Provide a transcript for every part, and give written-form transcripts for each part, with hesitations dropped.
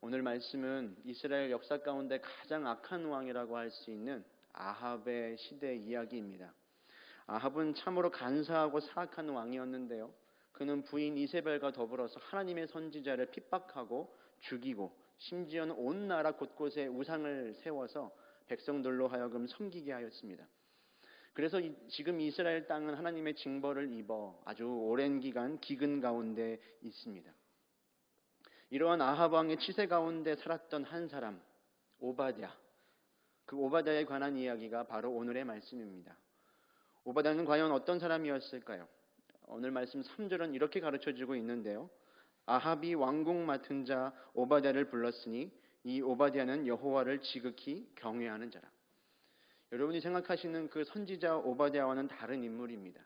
오늘 말씀은 이스라엘 역사 가운데 가장 악한 왕이라고 할 수 있는 아합의 시대 이야기입니다. 아합은 참으로 간사하고 사악한 왕이었는데요. 그는 부인 이세벨과 더불어서 하나님의 선지자를 핍박하고 죽이고 심지어는 온 나라 곳곳에 우상을 세워서 백성들로 하여금 섬기게 하였습니다. 그래서 지금 이스라엘 땅은 하나님의 징벌을 입어 아주 오랜 기간 기근 가운데 있습니다. 이러한 아합 왕의 치세 가운데 살았던 한 사람, 오바댜. 그 오바댜에 관한 이야기가 바로 오늘의 말씀입니다. 오바댜는 과연 어떤 사람이었을까요? 오늘 말씀 3절은 이렇게 가르쳐주고 있는데요. 아합이 왕궁 맡은 자 오바댜를 불렀으니 이 오바댜는 여호와를 지극히 경외하는 자라. 여러분이 생각하시는 그 선지자 오바댜와는 다른 인물입니다.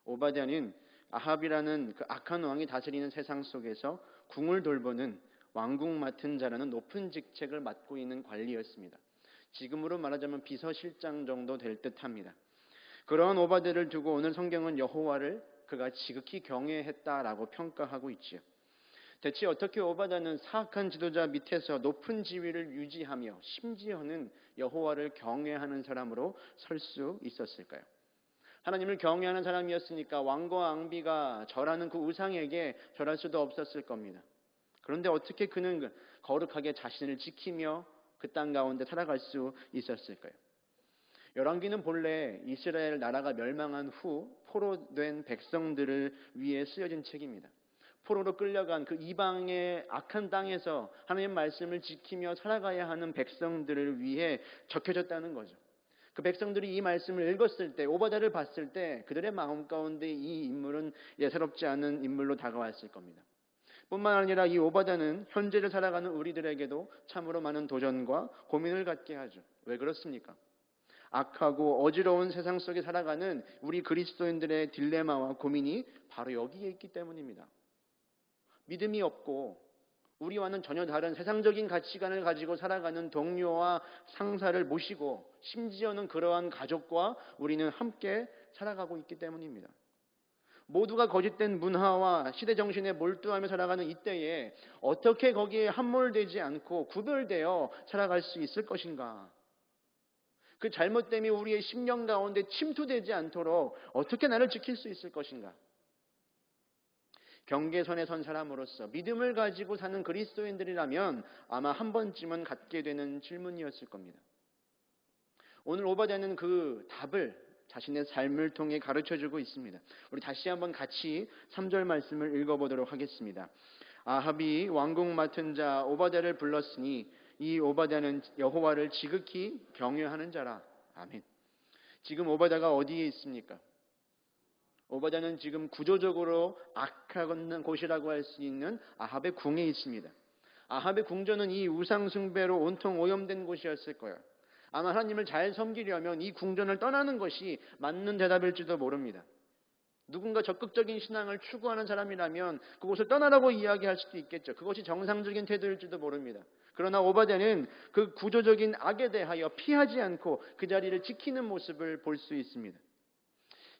오바댜는 아합이라는 그 악한 왕이 다스리는 세상 속에서 궁을 돌보는 왕궁 맡은 자라는 높은 직책을 맡고 있는 관리였습니다. 지금으로 말하자면 비서실장 정도 될 듯합니다. 그러한 오바댜를 두고 오늘 성경은 여호와를 그가 지극히 경외했다라고 평가하고 있지요. 대체 어떻게 오바댜는 사악한 지도자 밑에서 높은 지위를 유지하며 심지어는 여호와를 경외하는 사람으로 설 수 있었을까요? 하나님을 경외하는 사람이었으니까 왕과 왕비가 절하는 그 우상에게 절할 수도 없었을 겁니다. 그런데 어떻게 그는 거룩하게 자신을 지키며 그 땅 가운데 살아갈 수 있었을까요? 열왕기는 본래 이스라엘 나라가 멸망한 후 포로된 백성들을 위해 쓰여진 책입니다. 포로로 끌려간 그 이방의 악한 땅에서 하나님의 말씀을 지키며 살아가야 하는 백성들을 위해 적혀졌다는 거죠. 그 백성들이 이 말씀을 읽었을 때, 오바댜를 봤을 때 그들의 마음 가운데 이 인물은 예사롭지 않은 인물로 다가왔을 겁니다. 뿐만 아니라 이 오바댜는 현재를 살아가는 우리들에게도 참으로 많은 도전과 고민을 갖게 하죠. 왜 그렇습니까? 악하고 어지러운 세상 속에 살아가는 우리 그리스도인들의 딜레마와 고민이 바로 여기에 있기 때문입니다. 믿음이 없고 우리와는 전혀 다른 세상적인 가치관을 가지고 살아가는 동료와 상사를 모시고 심지어는 그러한 가족과 우리는 함께 살아가고 있기 때문입니다. 모두가 거짓된 문화와 시대정신에 몰두하며 살아가는 이때에 어떻게 거기에 함몰되지 않고 구별되어 살아갈 수 있을 것인가? 그 잘못됨이 우리의 심령 가운데 침투되지 않도록 어떻게 나를 지킬 수 있을 것인가? 경계선에 선 사람으로서 믿음을 가지고 사는 그리스도인들이라면 아마 한 번쯤은 갖게 되는 질문이었을 겁니다. 오늘 오바댜는 그 답을 자신의 삶을 통해 가르쳐주고 있습니다. 우리 다시 한번 같이 3절 말씀을 읽어보도록 하겠습니다. 아합이 왕궁 맡은 자 오바댜를 불렀으니 이 오바댜는 여호와를 지극히 경외하는 자라. 아멘. 지금 오바댜가 어디에 있습니까? 오바댜는 지금 구조적으로 악한 곳이라고 할 수 있는 아합의 궁에 있습니다. 아합의 궁전은 이 우상 숭배로 온통 오염된 곳이었을 거예요. 아마 하나님을 잘 섬기려면 이 궁전을 떠나는 것이 맞는 대답일지도 모릅니다. 누군가 적극적인 신앙을 추구하는 사람이라면 그곳을 떠나라고 이야기할 수도 있겠죠. 그것이 정상적인 태도일지도 모릅니다. 그러나 오바댜는 그 구조적인 악에 대하여 피하지 않고 그 자리를 지키는 모습을 볼 수 있습니다.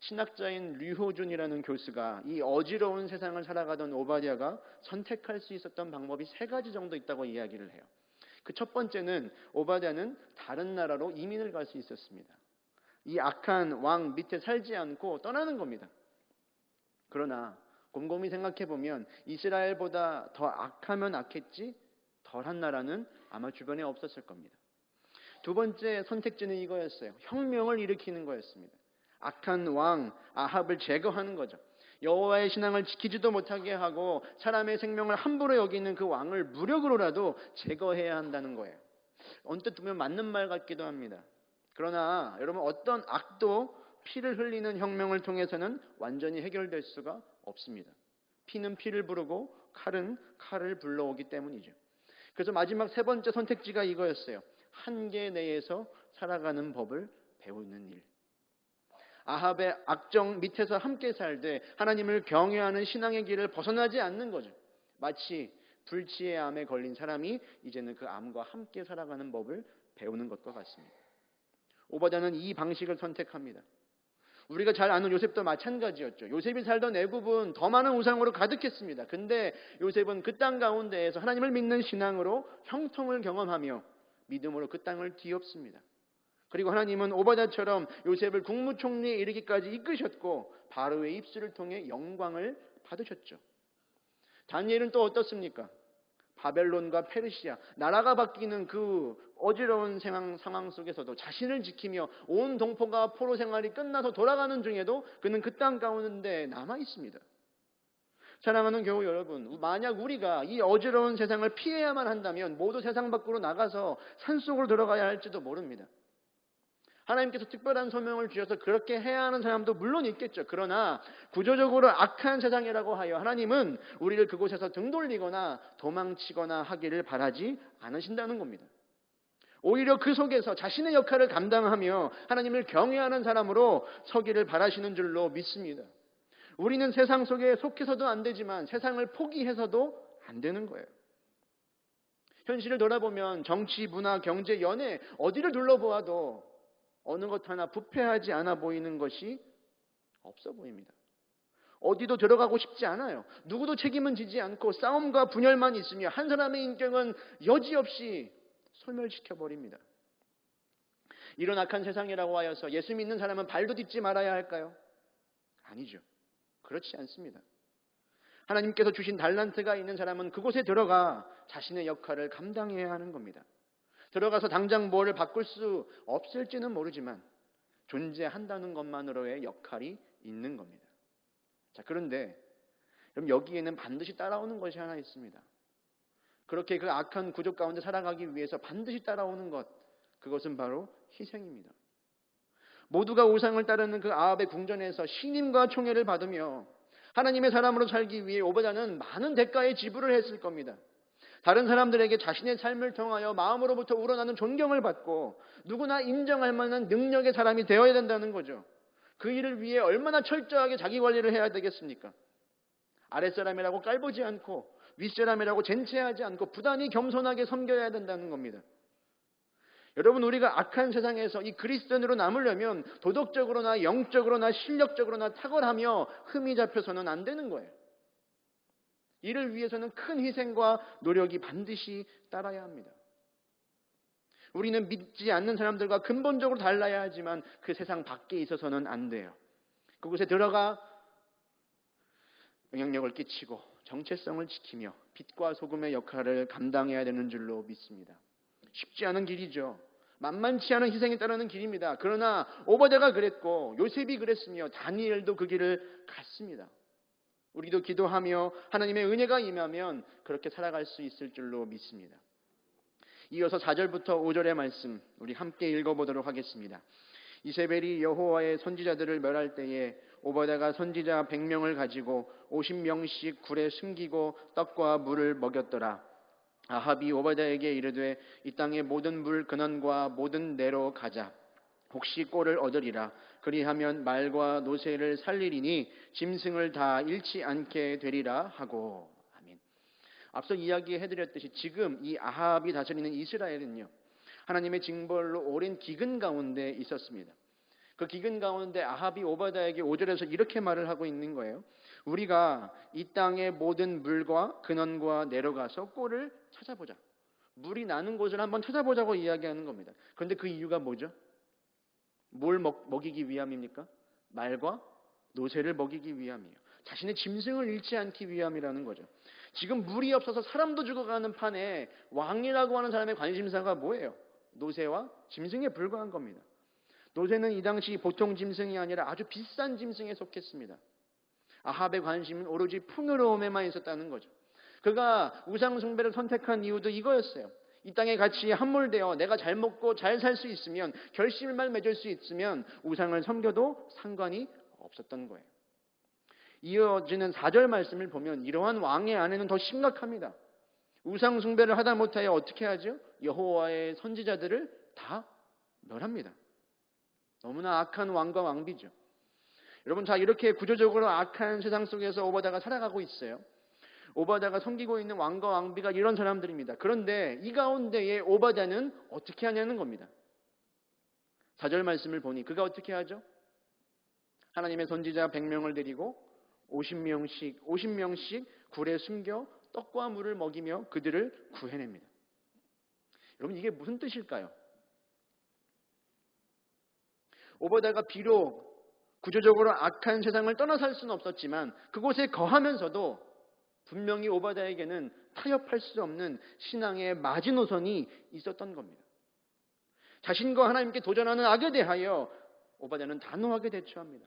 신학자인 류호준이라는 교수가 이 어지러운 세상을 살아가던 오바댜가 선택할 수 있었던 방법이 3가지 정도 있다고 이야기를 해요. 그 첫 번째는 오바댜는 다른 나라로 이민을 갈 수 있었습니다. 이 악한 왕 밑에 살지 않고 떠나는 겁니다. 그러나 곰곰이 생각해 보면 이스라엘보다 더 악하면 악했지 덜한 나라는 아마 주변에 없었을 겁니다. 두 번째 선택지는 이거였어요. 혁명을 일으키는 거였습니다. 악한 왕 아합을 제거하는 거죠. 여호와의 신앙을 지키지도 못하게 하고 사람의 생명을 함부로 여기는 그 왕을 무력으로라도 제거해야 한다는 거예요. 언뜻 보면 맞는 말 같기도 합니다. 그러나 여러분 어떤 악도 피를 흘리는 혁명을 통해서는 완전히 해결될 수가 없습니다. 피는 피를 부르고 칼은 칼을 불러오기 때문이죠. 그래서 마지막 3번째 선택지가 이거였어요. 한계 내에서 살아가는 법을 배우는 일. 아합의 악정 밑에서 함께 살되 하나님을 경외하는 신앙의 길을 벗어나지 않는 거죠. 마치 불치의 암에 걸린 사람이 이제는 그 암과 함께 살아가는 법을 배우는 것과 같습니다. 오바댜는 이 방식을 선택합니다. 우리가 잘 아는 요셉도 마찬가지였죠. 요셉이 살던 애굽은 더 많은 우상으로 가득했습니다. 근데 요셉은 그 땅 가운데에서 하나님을 믿는 신앙으로 형통을 경험하며 믿음으로 그 땅을 뒤엎습니다. 그리고 하나님은 오바댜처럼 요셉을 국무총리에 이르기까지 이끄셨고 바로의 입술을 통해 영광을 받으셨죠. 다니엘은 또 어떻습니까? 바벨론과 페르시아, 나라가 바뀌는 그 어지러운 상황 속에서도 자신을 지키며 온 동포가 포로 생활이 끝나서 돌아가는 중에도 그는 그 땅 가운데 남아 있습니다. 사랑하는 교우 여러분, 만약 우리가 이 어지러운 세상을 피해야만 한다면 모두 세상 밖으로 나가서 산속으로 들어가야 할지도 모릅니다. 하나님께서 특별한 소명을 주셔서 그렇게 해야 하는 사람도 물론 있겠죠. 그러나 구조적으로 악한 세상이라고 하여 하나님은 우리를 그곳에서 등 돌리거나 도망치거나 하기를 바라지 않으신다는 겁니다. 오히려 그 속에서 자신의 역할을 감당하며 하나님을 경외하는 사람으로 서기를 바라시는 줄로 믿습니다. 우리는 세상 속에 속해서도 안 되지만 세상을 포기해서도 안 되는 거예요. 현실을 돌아보면 정치, 문화, 경제, 연애 어디를 둘러보아도 어느 것 하나 부패하지 않아 보이는 것이 없어 보입니다. 어디도 들어가고 싶지 않아요. 누구도 책임은 지지 않고 싸움과 분열만 있으며 한 사람의 인격은 여지없이 소멸시켜버립니다. 이런 악한 세상이라고 하여서 예수 믿는 사람은 발도 딛지 말아야 할까요? 아니죠. 그렇지 않습니다. 하나님께서 주신 달란트가 있는 사람은 그곳에 들어가 자신의 역할을 감당해야 하는 겁니다. 들어가서 당장 뭐를 바꿀 수 없을지는 모르지만 존재한다는 것만으로의 역할이 있는 겁니다. 자, 그런데 여기에는 반드시 따라오는 것이 하나 있습니다. 그렇게 그 악한 구조 가운데 살아가기 위해서 반드시 따라오는 것, 그것은 바로 희생입니다. 모두가 우상을 따르는 그 아합의 궁전에서 신임과 총애를 받으며 하나님의 사람으로 살기 위해 오바댜는 많은 대가의 지불을 했을 겁니다. 다른 사람들에게 자신의 삶을 통하여 마음으로부터 우러나는 존경을 받고 누구나 인정할 만한 능력의 사람이 되어야 된다는 거죠. 그 일을 위해 얼마나 철저하게 자기 관리를 해야 되겠습니까? 아랫사람이라고 깔보지 않고 윗사람이라고 젠체하지 않고 부단히 겸손하게 섬겨야 된다는 겁니다. 여러분, 우리가 악한 세상에서 이 그리스도인으로 남으려면 도덕적으로나 영적으로나 실력적으로나 탁월하며 흠이 잡혀서는 안 되는 거예요. 이를 위해서는 큰 희생과 노력이 반드시 따라야 합니다. 우리는 믿지 않는 사람들과 근본적으로 달라야 하지만 그 세상 밖에 있어서는 안 돼요. 그곳에 들어가 영향력을 끼치고 정체성을 지키며 빛과 소금의 역할을 감당해야 되는 줄로 믿습니다. 쉽지 않은 길이죠. 만만치 않은 희생이 따르는 길입니다. 그러나 오바댜가 그랬고 요셉이 그랬으며 다니엘도 그 길을 갔습니다. 우리도 기도하며 하나님의 은혜가 임하면 그렇게 살아갈 수 있을 줄로 믿습니다. 이어서 4절부터 5절의 말씀 우리 함께 읽어보도록 하겠습니다. 이세벨이 여호와의 선지자들을 멸할 때에 오바댜가 선지자 100명을 가지고 50명씩 굴에 숨기고 떡과 물을 먹였더라. 아합이 오바댜에게 이르되 이 땅의 모든 물 근원과 모든 내로 가자. 혹시 꼴을 얻으리라. 그리하면 말과 노새를 살리리니 짐승을 다 잃지 않게 되리라 하고. 아멘. 앞서 이야기해드렸듯이 지금 이 아합이 다스리는 이스라엘은요, 하나님의 징벌로 오랜 기근 가운데 있었습니다. 그 기근 가운데 아합이 오바댜에게 5절에서 이렇게 말을 하고 있는 거예요. 우리가 이 땅의 모든 물과 근원과 내려가서 꼴을 찾아보자. 물이 나는 곳을 한번 찾아보자고 이야기하는 겁니다. 그런데 그 이유가 뭐죠? 뭘 먹이기 위함입니까? 말과 노새를 먹이기 위함이에요. 자신의 짐승을 잃지 않기 위함이라는 거죠. 지금 물이 없어서 사람도 죽어가는 판에 왕이라고 하는 사람의 관심사가 뭐예요? 노새와 짐승에 불과한 겁니다. 노새는 이 당시 보통 짐승이 아니라 아주 비싼 짐승에 속했습니다. 아합의 관심은 오로지 풍요로움에만 있었다는 거죠. 그가 우상 숭배를 선택한 이유도 이거였어요. 이 땅의 가치에 함몰되어 내가 잘 먹고 잘 살 수 있으면, 결실만 맺을 수 있으면 우상을 섬겨도 상관이 없었던 거예요. 이어지는 4절 말씀을 보면 이러한 왕의 아내는 더 심각합니다. 우상 숭배를 하다 못하여 어떻게 하죠? 여호와의 선지자들을 다 멸합니다. 너무나 악한 왕과 왕비죠. 여러분, 자, 이렇게 구조적으로 악한 세상 속에서 오바댜가 살아가고 있어요. 오바댜가 섬기고 있는 왕과 왕비가 이런 사람들입니다. 그런데 이 가운데에 오바댜는 어떻게 하냐는 겁니다. 4절 말씀을 보니 그가 어떻게 하죠? 하나님의 선지자 100명을 데리고 50명씩 굴에 숨겨 떡과 물을 먹이며 그들을 구해냅니다. 여러분, 이게 무슨 뜻일까요? 오바댜가 비록 구조적으로 악한 세상을 떠나 살 수는 없었지만 그곳에 거하면서도 분명히 오바댜에게는 타협할 수 없는 신앙의 마지노선이 있었던 겁니다. 자신과 하나님께 도전하는 악에 대하여 오바댜는 단호하게 대처합니다.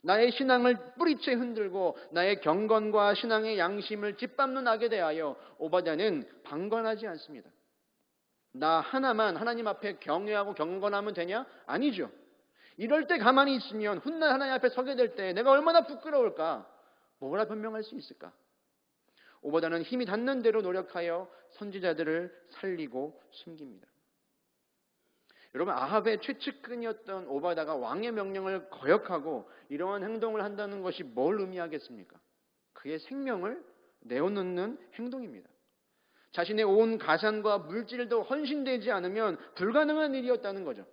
나의 신앙을 뿌리채 흔들고 나의 경건과 신앙의 양심을 짓밟는 악에 대하여 오바댜는 방관하지 않습니다. 나 하나만 하나님 앞에 경외하고 경건하면 되냐? 아니죠. 이럴 때 가만히 있으면 훗날 하나님 앞에 서게 될 때 내가 얼마나 부끄러울까? 뭐라 변명할 수 있을까? 오바댜는 힘이 닿는 대로 노력하여 선지자들을 살리고 숨깁니다. 여러분, 아합의 최측근이었던 오바댜가 왕의 명령을 거역하고 이러한 행동을 한다는 것이 뭘 의미하겠습니까? 그의 생명을 내어놓는 행동입니다. 자신의 온 가산과 물질도 헌신되지 않으면 불가능한 일이었다는 거죠.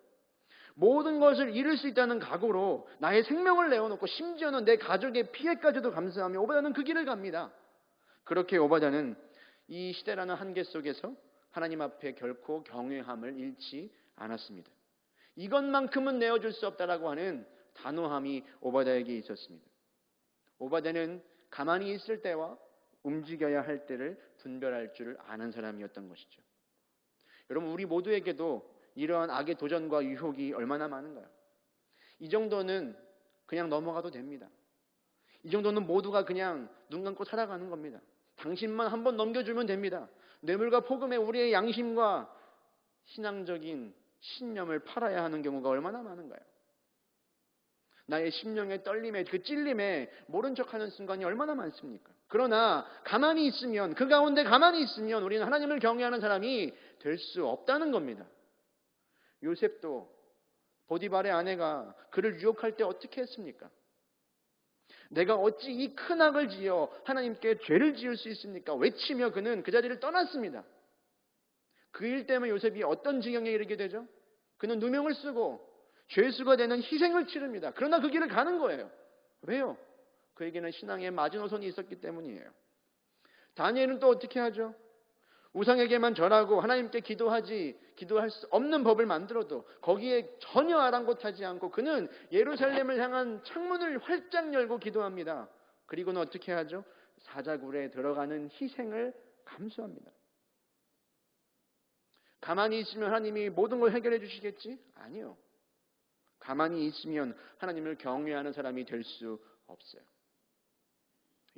모든 것을 잃을 수 있다는 각오로 나의 생명을 내어놓고 심지어는 내 가족의 피해까지도 감수하며 오바댜는 그 길을 갑니다. 그렇게 오바댜는 이 시대라는 한계 속에서 하나님 앞에 결코 경외함을 잃지 않았습니다. 이것만큼은 내어줄 수 없다라고 하는 단호함이 오바댜에게 있었습니다. 오바댜는 가만히 있을 때와 움직여야 할 때를 분별할 줄 아는 사람이었던 것이죠. 여러분, 우리 모두에게도 이러한 악의 도전과 유혹이 얼마나 많은가요? 이 정도는 그냥 넘어가도 됩니다. 이 정도는 모두가 그냥 눈 감고 살아가는 겁니다. 당신만 한번 넘겨주면 됩니다. 뇌물과 포금에 우리의 양심과 신앙적인 신념을 팔아야 하는 경우가 얼마나 많은가요? 나의 심령의 떨림에 그 찔림에 모른 척하는 순간이 얼마나 많습니까? 그러나 가만히 있으면, 그 가운데 가만히 있으면 우리는 하나님을 경외하는 사람이 될 수 없다는 겁니다. 요셉도 보디발의 아내가 그를 유혹할 때 어떻게 했습니까? 내가 어찌 이 큰 악을 지어 하나님께 죄를 지을 수 있습니까? 외치며 그는 그 자리를 떠났습니다. 그 일 때문에 요셉이 어떤 지경에 이르게 되죠? 그는 누명을 쓰고 죄수가 되는 희생을 치릅니다. 그러나 그 길을 가는 거예요. 왜요? 그에게는 신앙의 마지노선이 있었기 때문이에요. 다니엘은 또 어떻게 하죠? 우상에게만 절하고 하나님께 기도할 수 없는 법을 만들어도 거기에 전혀 아랑곳하지 않고 그는 예루살렘을 향한 창문을 활짝 열고 기도합니다. 그리고는 어떻게 하죠? 사자굴에 들어가는 희생을 감수합니다. 가만히 있으면 하나님이 모든 걸 해결해 주시겠지? 아니요. 가만히 있으면 하나님을 경외하는 사람이 될 수 없어요.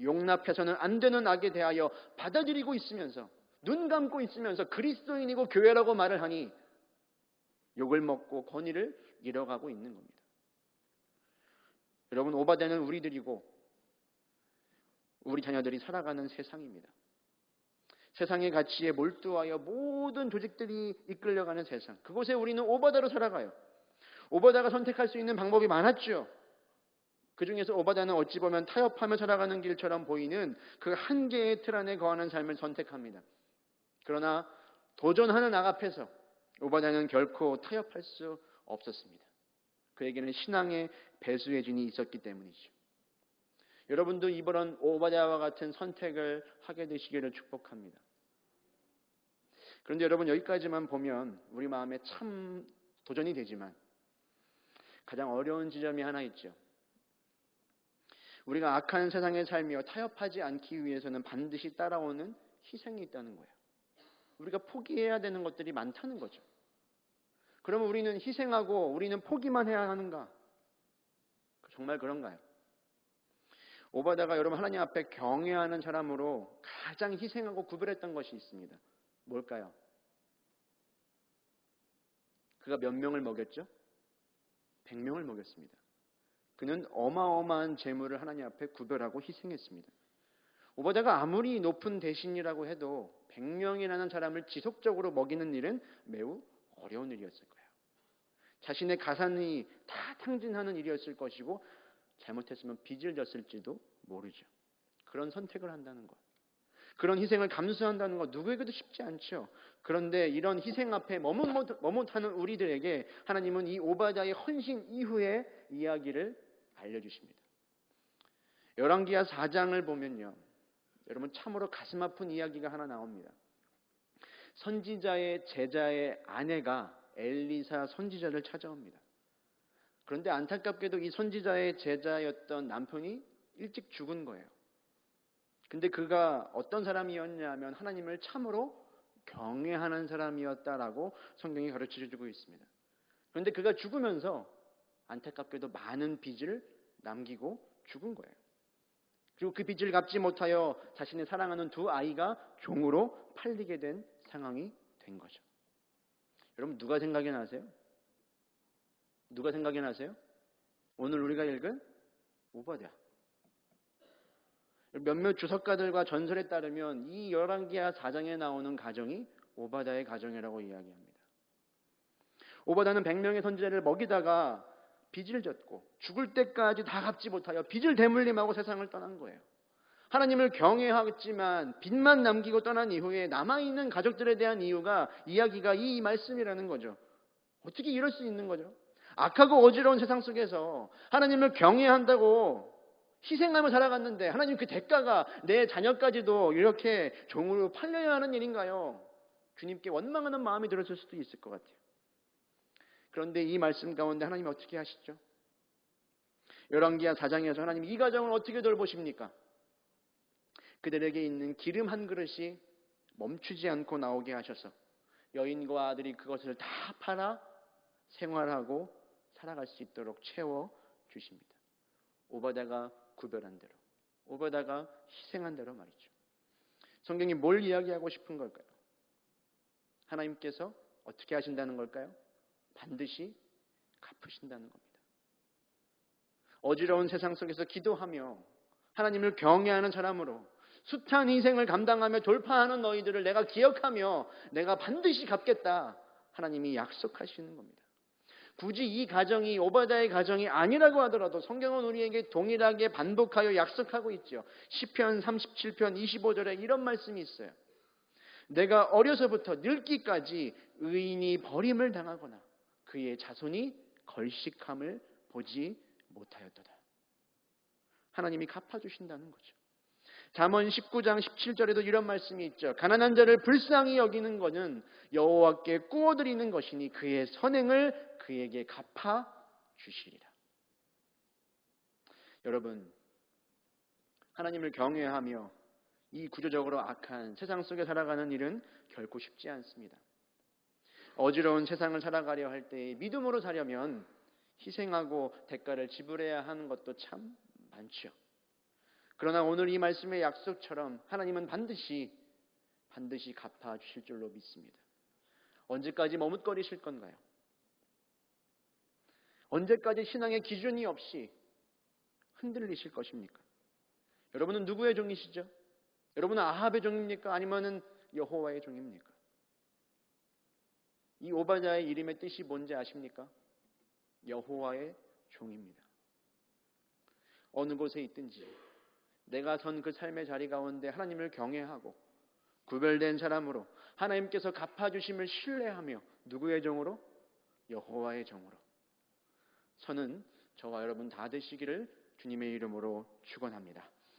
용납해서는 안 되는 악에 대하여 받아들이고 있으면서, 눈 감고 있으면서 그리스도인이고 교회라고 말을 하니 욕을 먹고 권위를 잃어가고 있는 겁니다. 여러분, 오바댜는 우리들이고 우리 자녀들이 살아가는 세상입니다. 세상의 가치에 몰두하여 모든 조직들이 이끌려가는 세상, 그곳에 우리는 오바댜로 살아가요. 오바댜가 선택할 수 있는 방법이 많았죠. 그 중에서 오바댜는 어찌 보면 타협하며 살아가는 길처럼 보이는 그 한계의 틀 안에 거하는 삶을 선택합니다. 그러나 도전하는 악 앞에서 오바댜는 결코 타협할 수 없었습니다. 그에게는 신앙의 배수의 진이 있었기 때문이죠. 여러분도 이번 오바댜와 같은 선택을 하게 되시기를 축복합니다. 그런데 여러분, 여기까지만 보면 우리 마음에 참 도전이 되지만 가장 어려운 지점이 하나 있죠. 우리가 악한 세상에 살며 타협하지 않기 위해서는 반드시 따라오는 희생이 있다는 거예요. 우리가 포기해야 되는 것들이 많다는 거죠. 그러면 우리는 희생하고 우리는 포기만 해야 하는가? 정말 그런가요? 오바댜가 여러분 하나님 앞에 경외하는 사람으로 가장 희생하고 구별했던 것이 있습니다. 뭘까요? 그가 몇 명을 먹였죠? 100명을 먹였습니다. 그는 어마어마한 재물을 하나님 앞에 구별하고 희생했습니다. 오바댜가 아무리 높은 대신이라고 해도 100명이라는 사람을 지속적으로 먹이는 일은 매우 어려운 일이었을 거예요. 자신의 가산이 다 탕진하는 일이었을 것이고 잘못했으면 빚을 졌을지도 모르죠. 그런 선택을 한다는 것, 그런 희생을 감수한다는 것 누구에게도 쉽지 않죠. 그런데 이런 희생 앞에 머뭇하는 우리들에게 하나님은 이 오바댜의 헌신 이후의 이야기를 알려주십니다. 열왕기하 4장을 보면요, 여러분 참으로 가슴 아픈 이야기가 하나 나옵니다. 선지자의 제자의 아내가 엘리사 선지자를 찾아옵니다. 그런데 안타깝게도 이 선지자의 제자였던 남편이 일찍 죽은 거예요. 근데 그가 어떤 사람이었냐면 하나님을 참으로 경외하는 사람이었다라고 성경이 가르쳐주고 있습니다. 그런데 그가 죽으면서 안타깝게도 많은 빚을 남기고 죽은 거예요. 그리고 그 빚을 갚지 못하여 자신의 사랑하는 두 아이가 종으로 팔리게 된 상황이 된 거죠. 여러분 누가 생각이 나세요? 누가 생각이 나세요? 오늘 우리가 읽은 오바댜. 몇몇 주석가들과 전설에 따르면 이 열왕기하 4장에 나오는 가정이 오바댜의 가정이라고 이야기합니다. 오바댜는 100명의 선지자를 먹이다가 빚을 졌고 죽을 때까지 다 갚지 못하여 빚을 대물림하고 세상을 떠난 거예요. 하나님을 경외하지만 빚만 남기고 떠난 이후에 남아있는 가족들에 대한 이야기가 이 말씀이라는 거죠. 어떻게 이럴 수 있는 거죠? 악하고 어지러운 세상 속에서 하나님을 경외한다고 희생하며 살아갔는데 하나님 그 대가가 내 자녀까지도 이렇게 종으로 팔려야 하는 일인가요? 주님께 원망하는 마음이 들었을 수도 있을 것 같아요. 그런데 이 말씀 가운데 하나님이 어떻게 하시죠? 열왕기하 4장에서 하나님 이 가정을 어떻게 돌보십니까? 그들에게 있는 기름 한 그릇이 멈추지 않고 나오게 하셔서 여인과 아들이 그것을 다 팔아 생활하고 살아갈 수 있도록 채워주십니다. 오바댜가 구별한 대로, 오바댜가 희생한 대로 말이죠. 성경이 뭘 이야기하고 싶은 걸까요? 하나님께서 어떻게 하신다는 걸까요? 반드시 갚으신다는 겁니다. 어지러운 세상 속에서 기도하며 하나님을 경외하는 사람으로 숱한 희생을 감당하며 돌파하는 너희들을 내가 기억하며 내가 반드시 갚겠다. 하나님이 약속하시는 겁니다. 굳이 이 가정이 오바댜의 가정이 아니라고 하더라도 성경은 우리에게 동일하게 반복하여 약속하고 있죠. 시편 37편 25절에 이런 말씀이 있어요. 내가 어려서부터 늙기까지 의인이 버림을 당하거나 그의 자손이 걸식함을 보지 못하였도다. 하나님이 갚아주신다는 거죠. 잠언 19장 17절에도 이런 말씀이 있죠. 가난한 자를 불쌍히 여기는 것은 여호와께 꾸어드리는 것이니 그의 선행을 그에게 갚아주시리라. 여러분, 하나님을 경외하며 이 구조적으로 악한 세상 속에 살아가는 일은 결코 쉽지 않습니다. 어지러운 세상을 살아가려 할 때 믿음으로 사려면 희생하고 대가를 지불해야 하는 것도 참 많죠. 그러나 오늘 이 말씀의 약속처럼 하나님은 반드시 갚아주실 줄로 믿습니다. 언제까지 머뭇거리실 건가요? 언제까지 신앙의 기준이 없이 흔들리실 것입니까? 여러분은 누구의 종이시죠? 여러분은 아합의 종입니까? 아니면 여호와의 종입니까? 이 오바댜의 이름의 뜻이 뭔지 아십니까? 여호와의 종입니다. 어느 곳에 있든지 내가 선 그 삶의 자리 가운데 하나님을 경외하고 구별된 사람으로 하나님께서 갚아주심을 신뢰하며 누구의 종으로? 여호와의 종으로 선은 저와 여러분 다 되시기를 주님의 이름으로 축원합니다.